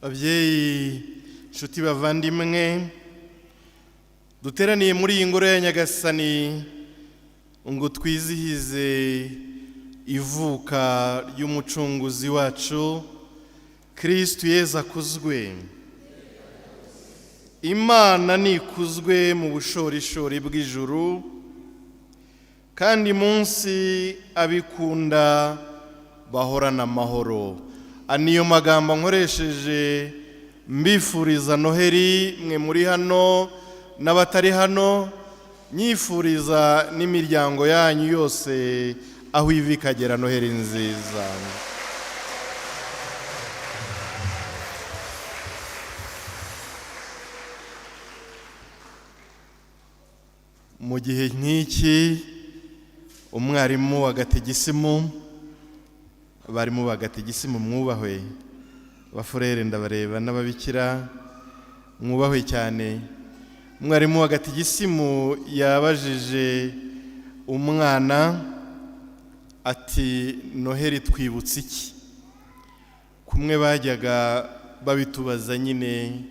Ababyeyi, nshuti bavandimwe, duteraniye muri iyi ngoro ya Nyagasani ngo twizihize ivuka ry'umucunguzi wacu Kristo Yezu akuzwe. Imana nikuzwe mu bushorishori bw'ijuru, kandi munsi abikunda bahorana amahoro. Aniyo magambo nkoresheje mbifuriza Noheri mwe muri hano n'abatari hano, nyifuriza n'imiryango yanyu yose aho iva ikagera Noheri nziza. Mu gihe nk'iki umwarimu wa gategisimu, abarimu ba gategisimu mwubahwe, bafurere ndabareba n'ababikira mwubahwe cyane. Umwarimu wa gategisimu yabajije umwana ati Noheri twibutse iki? Kumwe bajyaga babitubaza nyine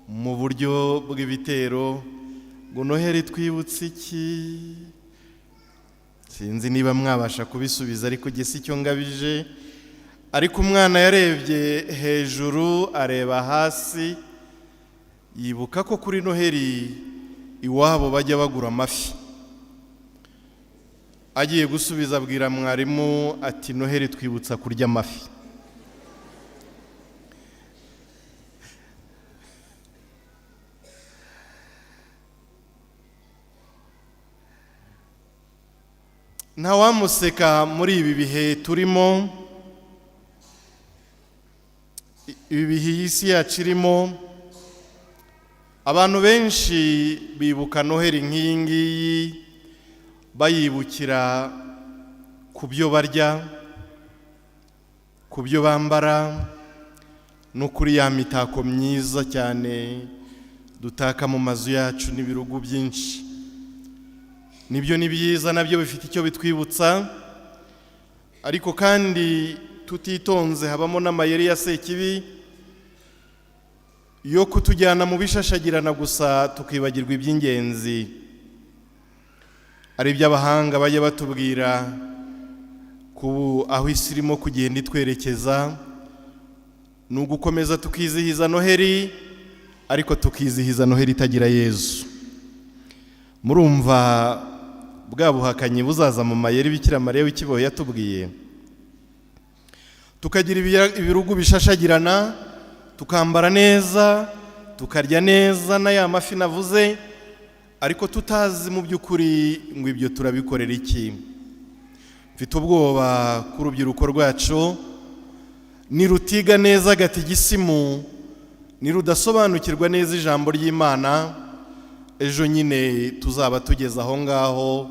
mu buryo bw'ibitero ngo Noheri twibutse iki? Sinzi niba mwabasha kubisubiza, ariko gisi icyo ngabije. Ariko umwana yarebye hejuru areba hasi, yibuka ko kuri Noheri iwabo bajya bagura amafi. Agiye gusubiza abwira mwarimu ati Noheri twibutsa kurya amafi. Ntawamuseka muri ibi bihe turimo, ibi bihe isi yacu irimo. Abantu benshi bibuka Noheri nk'iyi ngiyi bayibukira ku byo barya, ku byo bambara, no kuri ya mitako myiza cyane dutaka mu mazu yacu n'ibirugu byinshi. Nibyo ni byiza, nabyo bifite icyo bitwibutsa, ariko kandi tutitonze habamo n'amayeri ya sekibi yo kutujyana mu bishashagirana gusa tukibagirwa iby'ingenzi. Ari iby'abahanga bajya batubwira ku aho isi irimo kugenda itwerekeza, ni ugukomeza tukizihiza Noheri, ariko tukizihiza Noheri itagira Yezu. Murumva bwa buhakanyi buzaza mu mayeri Bikira Mariya w'ikiboho yatubwiye. Tukagira ibirugu bishashagirana, tukambara neza, tukarya neza na ya mafi navuze, ariko tutazi mu by'ukuri ngo ibyo turabikorera iki. Mfite ubwoba ku rubyiruko rwacu nirutiga neza gategisimu, nirudasobanukirwa neza ijambo ry'Imana, ejo nyine tuzaba tugeze aho ngaho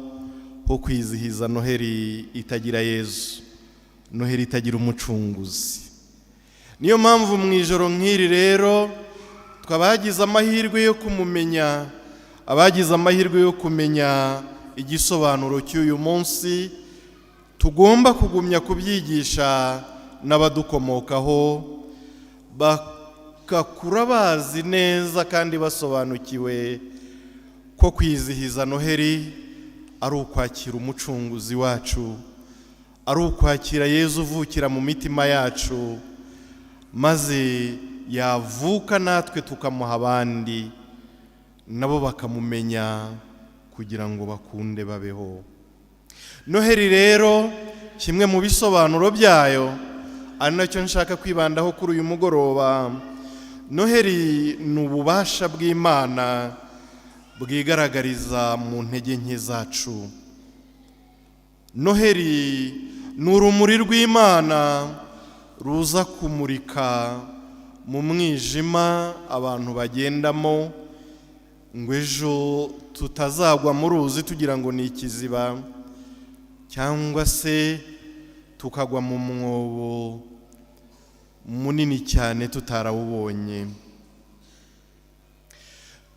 ho kwizihiza Noheri itagira Yezu, Noheri itagira umucunguzi. Niyo mpamvu mu ijoro nk'iri rero twabagize amahirwe yo kumumenya, abagize amahirwe yo kumenya igisobanuro cy'uyu munsi, tugomba kugumya kubyigisha n'abadukomokaho, bakakura bazi neza kandi basobanukiwe ko kwizihiza Noheri ari ukwakira umucunguzi wacu, ari ukwakira Yezu uvukira mu mitima yacu, maze yavuka natwe tukamuha abandi, nabo bakamumenya kugira ngo bakunde babeho. Noheri rero kimwe mu bisobanuro byayo ari nacyo nshaka kwibandaho kuri uyu mugoroba. Noheri ni ububasha bw'Imana bwigaragariza mu ntege nke zacu. Noheri ni urumuri rw'Imana ruza kumurika mu mwijima abantu bagendamo, ngo ejo tutazagwa mu ruzi tugira ngo ni ikiziba, cyangwa se tukagwa mu mwobo munini cyane tutarawubonye.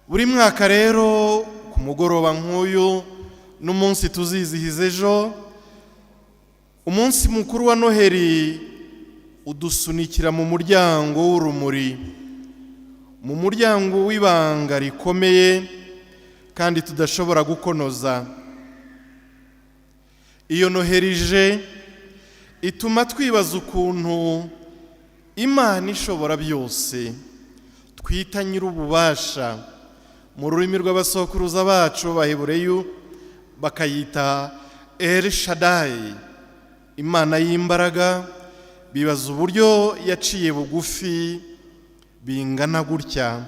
Buri mwaka rero ku mugoroba nk'uyu n'umunsi tuzizihiza ejo, umunsi mukuru wa Noheri udusunikira mu muryango w'urumuri, mu muryango w'ibanga rikomeye kandi tudashobora gukonoza. Iyo Noheri ije ituma twibaza ukuntu Imana ishobora byose twita nyir'ububasha, mu rurimi rw'abasokuruza bacu b'Abahebureyu bakayita El Shaddai, Imana y'imbaraga. Bibaza uburyo yaciye bugufi bingana gutya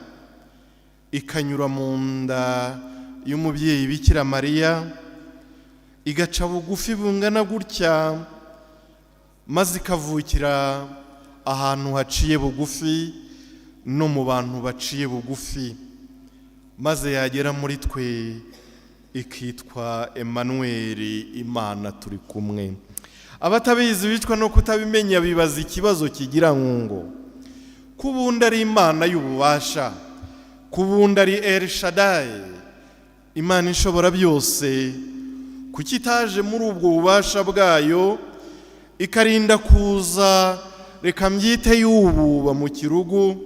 ikanyura mu nda y'umubyeyi Bikira Mariya, igaca bugufi bungana gutya maze ikavukira ahantu haciye bugufi no mu bantu baciye bugufi, maze yagera muri twe ikitwa Emmanuel, Imana turi kumwe. Abatabizi bicwa no kutabimenya bibaza ikibazo kigira ngo kubundi ari Imana y'ububasha, kubundi ari El Shaddai, Imana ishobora byose, kuki itaje muri ubwo bubasha bwayo ikarinda kuza, reka mbyite y'ububa mu kirugu,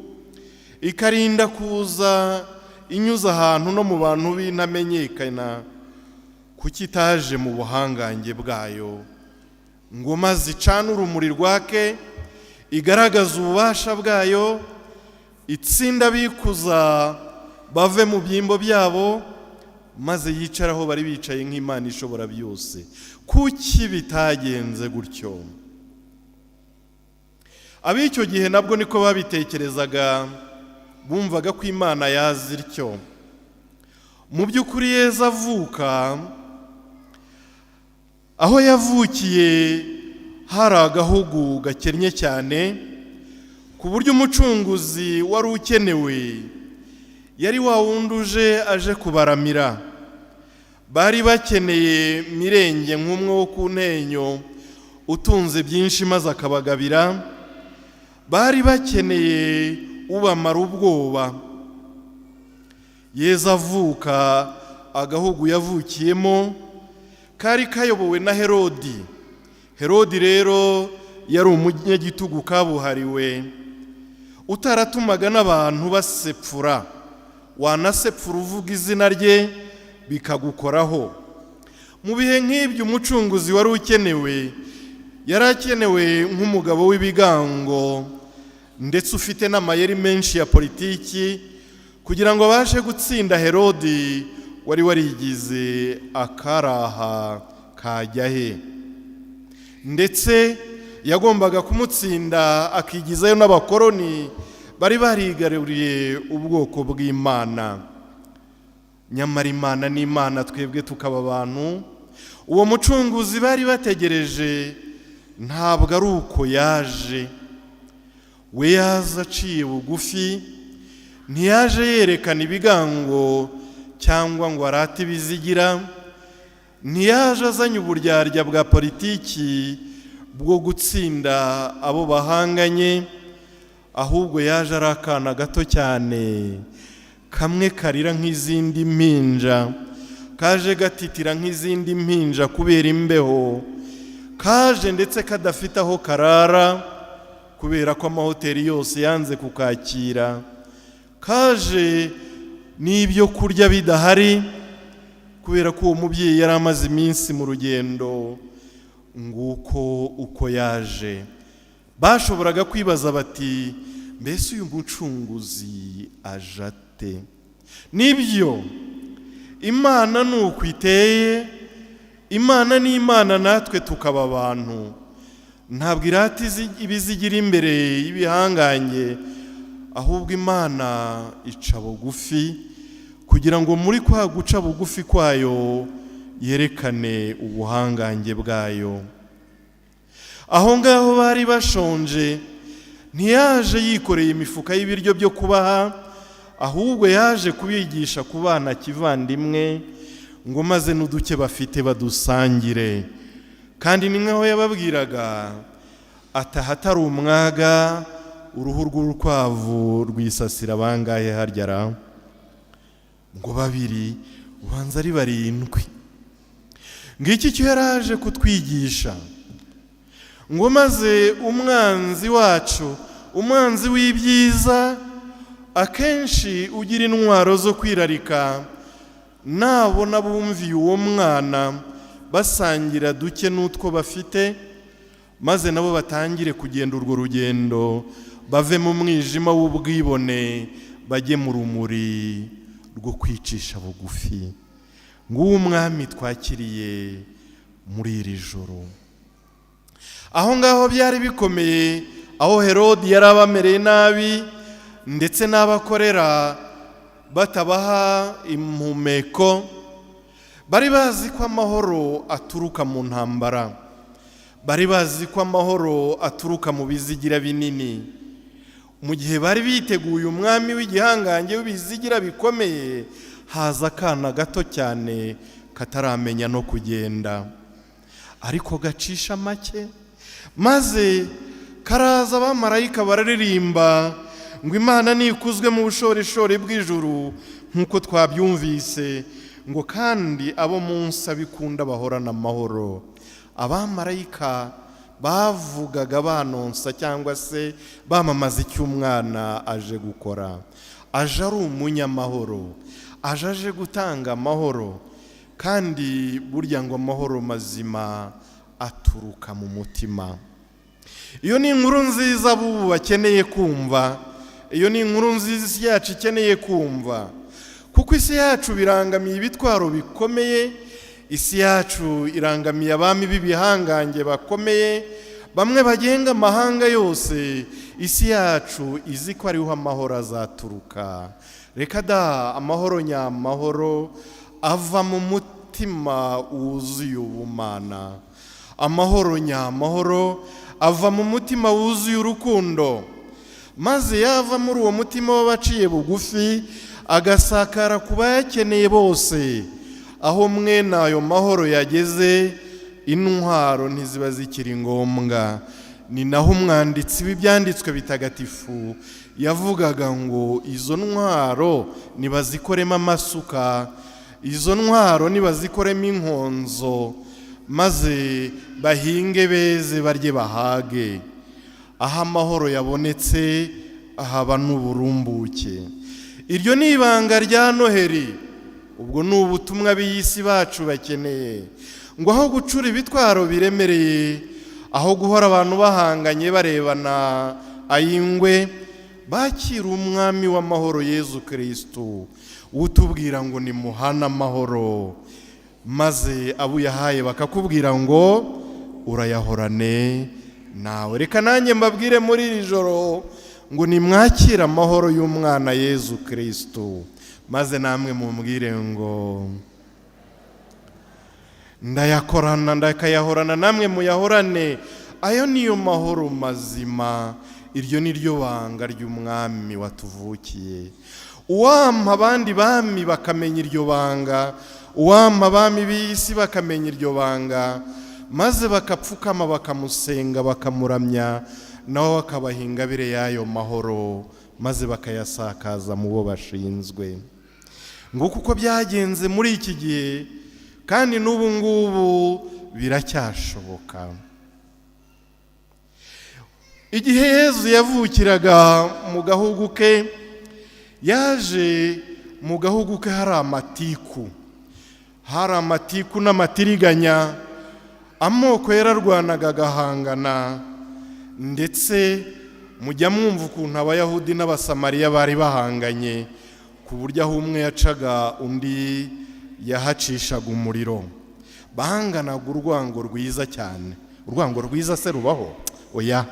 ikarinda kuza inyuze ahantu no mu bantu b'intamenyekana? Kuki itaje mu buhangange bwayo ngo maze icane urumuri rwake, igaragaza ububasha bwayo, itsinda bikuza bave mu byimbo byabo, maze yicaraho bari bicaye nk'Imana ishobora byose? Kuki bitagenze gutyo? Ab'icyo gihe nabwo niko babitekerezaga, bumvaga ko Imana yazi ityo. Mu by'ukuri Yesu avuka, aho yavukiye hari agahugu gakennye cyane, ku buryo umucunguzi wari ukenewe yari wa wundi aje kubaramira. Bari bakeneye Mirenge nk'umwe wo ku Ntenyo utunze byinshi maze akabagabira. Bari bakeneye ubamara ubwoba. Yesu avuka, agahugu yavukiyemo kari kayobowe na Herodi. Herodi rero yari umunyagitugu kabuhariwe, utaratumaga n'abantu basepfura. Wanasepfura uvuga izina rye bikagukoraho. Mu bihe nk'ibyo umucunguzi wari ukenewe, yari akenewe nk'umugabo w'ibigango ndetse ufite n'amayeri menshi ya politiki, kugira ngo abashe gutsinda Herodi wari warigize akaraha kajya he. Ndetse yagombaga kumutsinda akigizayo n'abakoroni bari barigaruriye ubwoko bw'Imana. Nyamara Imana ni Imana, twebwe tukaba abantu. Uwo mucunguzi bari bategereje ntabwo ari uko yaje. We yaza aciye bugufi, ntiyaje yerekana ibigango cyangwa ngo arate ibizigira, ntiyaje azanye uburyarya bwa politiki bwo gutsinda abo bahanganye, ahubwo yaje ari akana gato cyane, kamwe karira nk'izindi mpinja, kaje gatitira nk'izindi mpinja kubera imbeho, kaje ndetse kadafite aho karara kubera ko amahoteli yose yanze kukakira, kaje n'ibyo kurya bidahari kubera ko uwo mubyeyi yari amaze iminsi mu rugendo. Nguko uko yaje. Bashoboraga kwibaza bati, mbese uyu mucunguzi aje ate? Nibyo, Imana ni uko iteye. Imana ni Imana, natwe tukaba abantu. Ntabwo irata ibizigira imbere y'ibihanganye, ahubwo Imana ica bugufi kugira ngo muri kwa guca bugufi kwayo yerekane ubuhangange bwayo. Aho ngaho bari bashonje, ntiyaje yikoreye imifuka y'ibiryo byo kubaha, ahubwo yaje kubigisha kubana kivandimwe, ngo maze n'uduke bafite badusangire. Kandi ni nkaho yababwiraga ati, ahatari umwaga uruhu rw'urukwavu rwisasira bangahe harya? Ngo 2, ubanza ari 7. Ngiki cyo yaraje kutwigisha ngo maze umwanzi wacu, umwanzi w'ibyiza, akenshi ugira intwaro zo kwirarika, nabona bumviye uwo mwana basangira duke n'utwo bafite, maze nabo batangire kugenda urwo rugendo, bave mu mwijima w'ubwibone bajye mu rumuri rwo kwicisha bugufi. Nguwo umwami twakiriye muri iri joro. Aho ngaho byari bikomeye, aho Herode yari abamereye nabi ndetse n'abakorera batabaha impumeko, bari bazi ko amahoro aturuka mu ntambara, bari bazi ko amahoro aturuka mu bizigira binini. Mu gihe bari biteguye umwami w'igihangange w'ibizigira bikomeye, haza akana gato cyane kataramenya no kugenda, ariko gacisha make, maze karaza, abamarayika bararirimba ngo Imana nikuzwe mu bushorishori bw'ijuru, nk'uko twabyumvise, ngo kandi abo munsi abikunda bahorana amahoro. Abamarayika bavugaga banonsa cyangwa se bamamaza icyo umwana aje gukora. Aje ari umunyamahoro, aje gutanga amahoro, kandi burya ngo amahoro mazima aturuka mu mutima. Iyo ni inkuru nziza bubu bakeneye kumva, iyo ni inkuru nziza isi yacu ikeneye kumva, kuko isi yacu birangamiye ibitwaro bikomeye, isi yacu irangamiye abami b'ibihangange bakomeye, bamwe bagenga amahanga yose. Isi yacu izi ko ariho amahoro azaturuka. Reka da, amahoro nyamahoro ava mu mutima wuzuye ubumana, amahoro nyamahoro ava mu mutima wuzuye urukundo, maze yava muri uwo mutima w'abaciye bugufi agasakara ku bayakeneye bose. Aho mwene ayo mahoro yageze, intwaro ntiziba zikiri ngombwa. Ni naho umwanditsi w'ibyanditswe bitagatifu yavugaga ngo izo ntwaro nibazikoremo amasuka, izo ntwaro nibazikoremo inkonzo, maze bahinge beze barye bahage. Aho amahoro yabonetse haba n'uburumbuke. Iryo ni ibanga rya Noheri. Ubwo ni ubutumwa b'iyisi bacu bakeneye, ngo aho gucura ibitwaro biremereye, aho guhora abantu bahanganye barebana ayingwe, bakira umwami w'amahoro Yezu Kristo, utubwira ngo nimuhana amahoro, maze abo yahaye bakakubwira ngo urayahorane nawe. Reka nanjye mbabwire muri iri joro ngo nimwakire amahoro y'umwana Yezu Kristo, maze namwe mumbwire ngo ndayakorana, ndakayahorana, namwe muyahorane. Ayo niyo mahoro mazima. Iryo ni ryo banga ry'umwami watuvukiye. Uwampa abandi bami bakamenya iryo banga, uwampa abami b'isi bakamenya iryo banga, maze bakapfukama bakamusenga bakamuramya, nawe akabaha ingabire y'ayo mahoro, maze bakayasakaza mu bo bashinzwe. Nguko uko byagenze muri iki gihe, kandi n'ubu ngubu biracyashoboka. Igihe Yezu yavukiraga mu gahugu ke, yaje mu gahugu ke hari amatiku, hari amatiku n'amatiriganya, amoko yararwanaga agahangana, ndetse mujya mwumva ukuntu Abayahudi n'Abasamariya bari bahanganye, ku buryo aho umwe yacaga undi yahacishaga umuriro. Bahanganaga urwango rwiza cyane. Urwango rwiza se rubaho? Oya.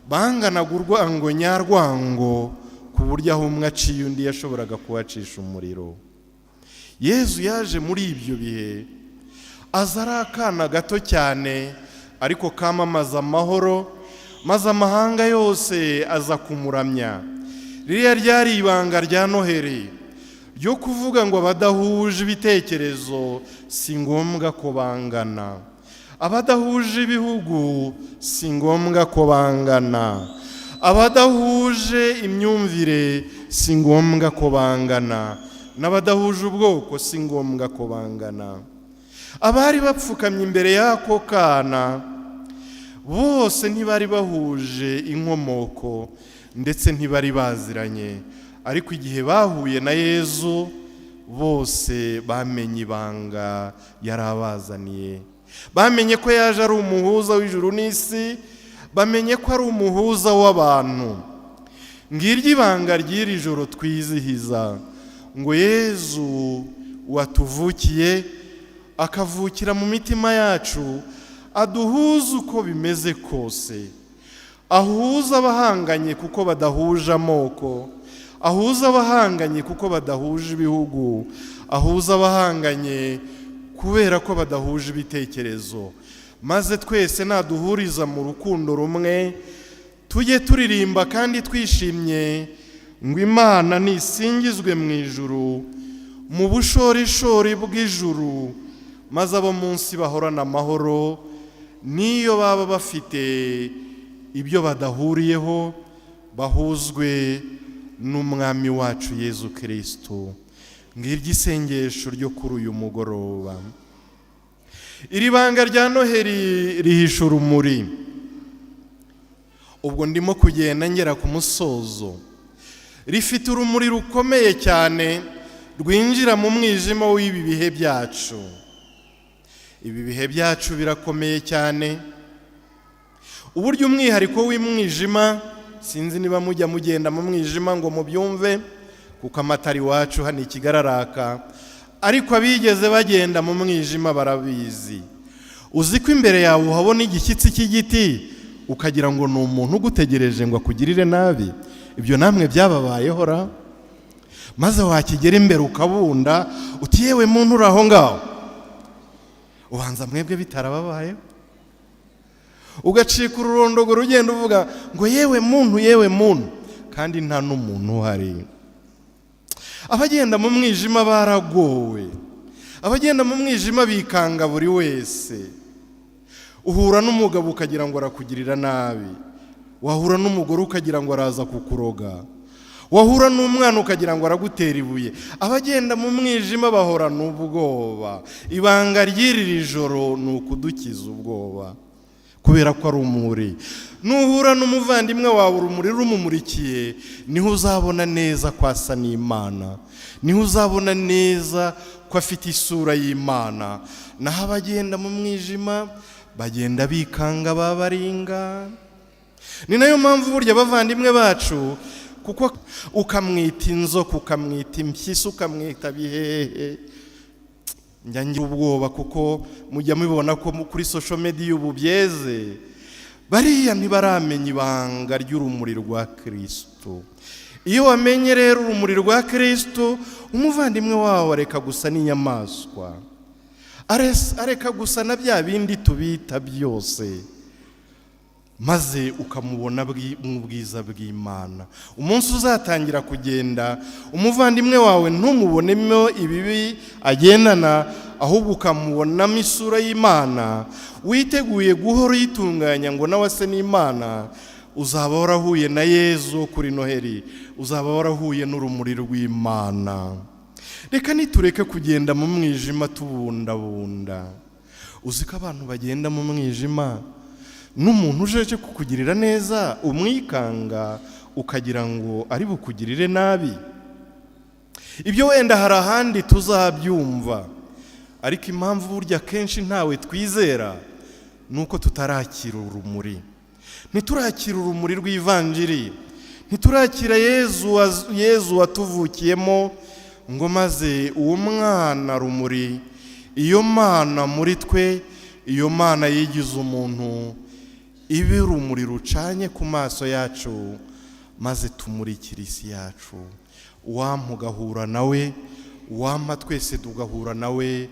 Bahanganaga urwango nyarwango, ku buryo aho umwe aciye undi yashoboraga kuhacisha umuriro. Yezu yaje muri ibyo bihe, aza ari akana gato cyane, ariko kamamaza amahoro, maze amahanga yose aza kumuramya. Ririya ryari ibanga rya Noheri, ryo kuvuga ngo abadahuje ibitekerezo si ngombwa ko bangana, abadahuje ibihugu si ngombwa ko bangana, abadahuje imyumvire si ngombwa ko bangana, n'abadahuje ubwoko si ngombwa ko bangana. Abari bapfukamye imbere y'ako kana bose ntibari bahuje inkomoko ndetse ntibari baziranye, ariko igihe bahuye na Yezu bose bamenye ibanga yari abazaniye. Bamenye ko yaje ari umuhuza w'ijuru n'isi, bamenye ko ari umuhuza w'abantu. Ngiryo ibanga ry'iri joro twizihiza, ngo Yezu watuvukiye akavukira mu mitima yacu, aduhuza uko bimeze kose, ahuza abahanganye kuko badahuje amoko, ahuza abahanganye kuko badahuje ibihugu, ahuza abahanganye kubera ko badahuje ibitekerezo, maze twese naduhuriza mu rukundo rumwe, tujye turirimba kandi twishimye ngo Imana nisingizwe mu ijuru, mu bushorishori bw'ijuru, maze abo munsi bahorana amahoro, niyo baba bafite ibyo badahuriyeho, bahuzwe n'umwami wacu Yezu Kristo. Ngiryo isengesho ryo kuri uyu mugoroba. Iri banga rya Noheli rihisha urumuri. Ubwo ndimo kugenda ngera ku musozo, rifite urumuri rukomeye cyane rwinjira mu mwijima w'ibi bihe byacu. Ibi bihe byacu birakomeye cyane, uburyo umwihariko w'umwijima, sinzi niba mujya mugenda mu mwijima ngo mubyumve, kuko amatara iwacu hano ikigararaka, ariko abigeze bagenda mu mwijima barabizi. Uzi ko imbere yawe uhabona igishyitsi cy'igiti ukagira ngo ni umuntu ugutegereje ngo akugirire nabi? Ibyo namwe byababayeho ra? Maze wakigera imbere ukabunda uti yewe muntu uri aho ngaho, ubanza mwebwe bitarababayeho? Ugacika ururondogoro ugenda uvuga ngo yewe muntu, kandi nta n'umuntu uhari. Abagenda mu mwijima baragowe, abagenda mu mwijima bikanga buri wese. Uhura n'umugabo ukagira ngo arakugirira nabi, wahura n'umugore ukagira ngo araza kukuroga, wahura n'umwana ukagira ngo aragutera ibuye. Abagenda mu mwijima bahorana ubwoba. Ibanga ry'iri joro ni ukudukiza ubwoba, kubera ko ari umuri. Nuhura n'umuvandimwe wawe urumuri rumumurikiye, niho uzabona neza ko asa n'Imana, niho uzabona neza ko afite isura y'Imana. Naho abagenda mu mwijima bagenda bikanga babaringa. Ni nayo mpamvu burya abavandimwe bacu, kuko ukamwita inzoka, ukamwita impyisi, ukamwita bihehe, njya ngira ubwoba, kuko mujya mubibona ko kuri social media ubu byeze. Bariya ntibaramenya ibanga ry'urumuri rwa Kristo. Iyo wamenye rero urumuri rwa Kristo, umuvandimwe wawe areka gusa n'inyamaswa, areka gusa na bya bindi tubita byose, maze ukamubona mu bwiza bw'Imana. Umunsi uzatangira kugenda, umuvandimwe wawe ntumubonemo ibibi agendana, ahubwo ukamubonamo isura y'Imana, witeguye guhora uyitunganya ngo nawe ase n'Imana. Uzaba warahuye na Yezu kuri Noheli, uzaba warahuye n'urumuri rw'Imana. Reka nitureke kugenda mu mwijima tubundabunda. Uzi ko abantu bagenda mu mwijima, n'umuntu ujeje kukugirira neza umwikanga, ukagira ngo ari bukugirire nabi. Ibyo wenda hari ahandi tuzabyumva, ariko impamvu burya kenshi ntawe twizera nuko tutarakira urumuri. Ntiturakira urumuri rw'ivanjiri, ntiturakira Yezu watuvukiyemo, ngo maze uwo mwana rumuri, iyo Mana muri twe, iyo Mana yigize umuntu, ibe urumuri rucanye ku maso yacu, maze tumurikire isi yacu. Uwampa ugahura nawe, uwampa twese tugahura nawe,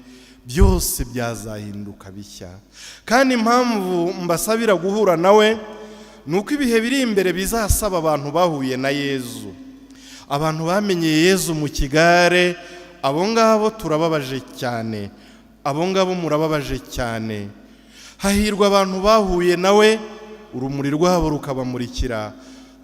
byose byazahinduka bishya. Kandi impamvu mbasabira guhura nawe, nuko ibihe biri imbere bizasaba abantu bahuye na Yezu, abantu bamenye Yezu mu kigare. Abo ngabo turababaje cyane, abo ngabo murababaje cyane. Hahirwa abantu bahuye nawe, urumuri rwabo rukabamurikira,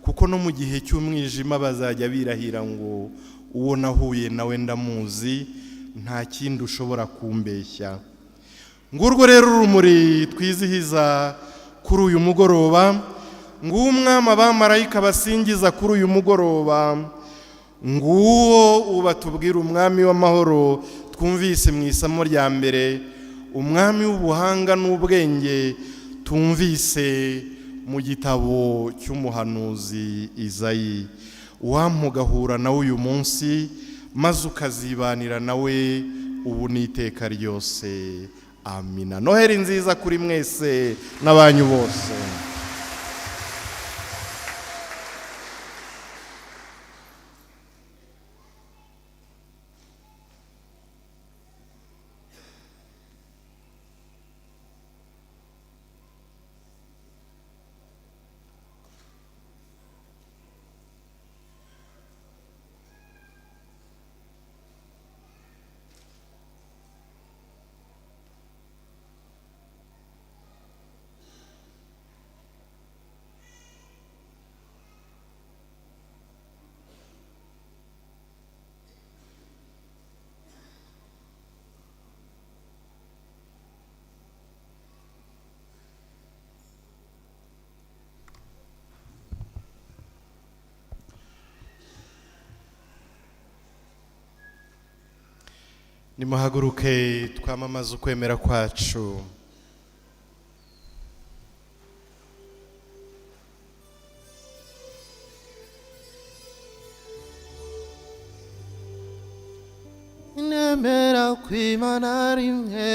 kuko no mu gihe cy'umwijima bazajya birahira ngo uwo nahuye nawe ndamuzi, nta kindi ushobora kumbeshya. Ngurwo rero urumuri twizihiza kuri uyu mugoroba, nguwo umwami abamarayika basingiza kuri uyu mugoroba, nguwo ubatubwira umwami w'amahoro twumvise mu isomo rya mbere, umwami w'ubuhanga n'ubwenge tumvise mu gitabo cy'umuhanuzi Izayi. Uwamugahura nawe uyu munsi maze ukazibanira nawe ubu n'iteka ryose. Amina. Noheri nziza kuri mwese n'abanyu bose. Nimuhaguruke twamamaze ukwemera kwacu. Nemera kw'Imana rimwe